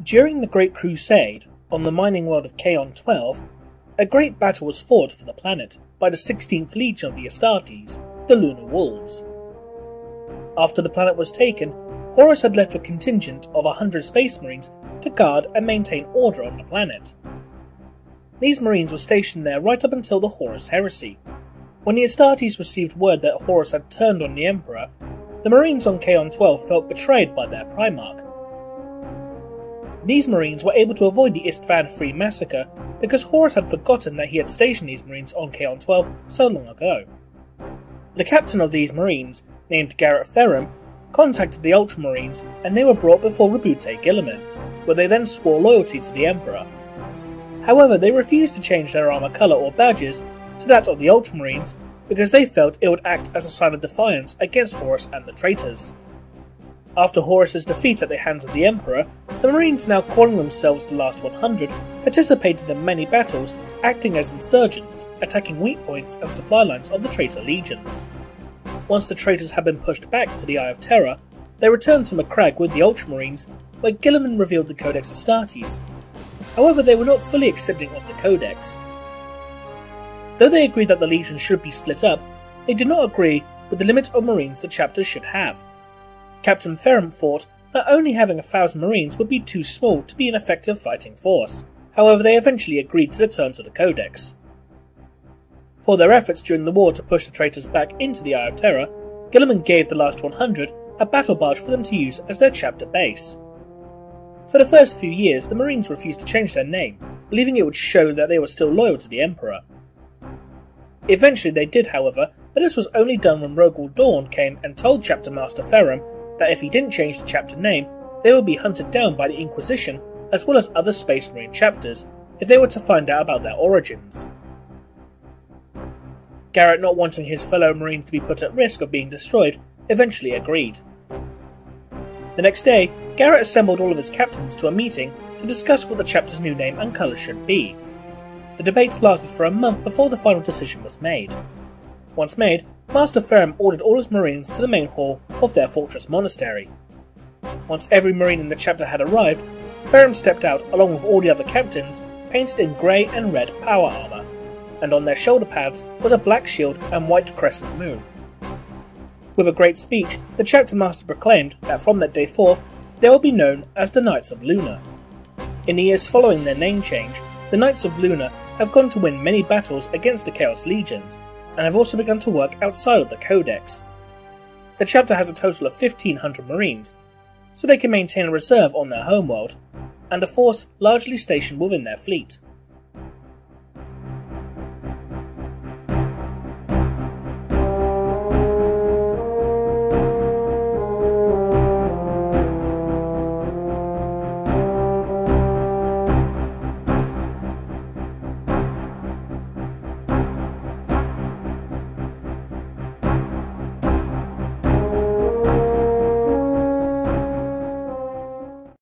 During the Great Crusade, on the mining world of Kaon-12, a great battle was fought for the planet by the 16th Legion of the Astartes, the Lunar Wolves. After the planet was taken, Horus had left a contingent of 100 Space Marines to guard and maintain order on the planet. These Marines were stationed there right up until the Horus Heresy. When the Astartes received word that Horus had turned on the Emperor, the Marines on Kaon-12 felt betrayed by their Primarch. These Marines were able to avoid the Istvan III massacre because Horus had forgotten that he had stationed these Marines on Kaon-12 so long ago. The captain of these Marines, named Garrett Labbe, contacted the Ultramarines and they were brought before Rabute Guilliman, where they then swore loyalty to the Emperor. However, they refused to change their armour colour or badges to that of the Ultramarines because they felt it would act as a sign of defiance against Horus and the traitors. After Horus's defeat at the hands of the Emperor, the Marines, now calling themselves the Last 100, participated in many battles, acting as insurgents, attacking weak points and supply lines of the traitor legions. Once the traitors had been pushed back to the Eye of Terror, they returned to Macragge with the Ultramarines, where Guilliman revealed the Codex Astartes. However, they were not fully accepting of the Codex. Though they agreed that the Legion should be split up, they did not agree with the limit of Marines the chapters should have. Captain Ferrum thought that only having 1,000 Marines would be too small to be an effective fighting force. However, they eventually agreed to the terms of the Codex. For their efforts during the war to push the traitors back into the Eye of Terror, Guilliman gave the Last 100 a battle barge for them to use as their chapter base. For the first few years, the Marines refused to change their name, believing it would show that they were still loyal to the Emperor. Eventually they did, however, but this was only done when Rogel Dawn came and told Chapter Master Ferrum that if he didn't change the chapter name, they would be hunted down by the Inquisition as well as other Space Marine chapters if they were to find out about their origins. Garrett, not wanting his fellow Marines to be put at risk of being destroyed, eventually agreed. The next day, Garrett assembled all of his captains to a meeting to discuss what the chapter's new name and colours should be. The debates lasted for a month before the final decision was made. Once made, Master Ferrum ordered all his Marines to the main hall of their fortress monastery. Once every Marine in the chapter had arrived, Ferrum stepped out along with all the other captains, painted in grey and red power armour, and on their shoulder pads was a black shield and white crescent moon. With a great speech, the chapter master proclaimed that from that day forth they will be known as the Knights of Luna. In the years following their name change, the Knights of Luna have gone to win many battles against the Chaos Legions, and have also begun to work outside of the Codex. The chapter has a total of 1,500 Marines, so they can maintain a reserve on their homeworld, and a force largely stationed within their fleet.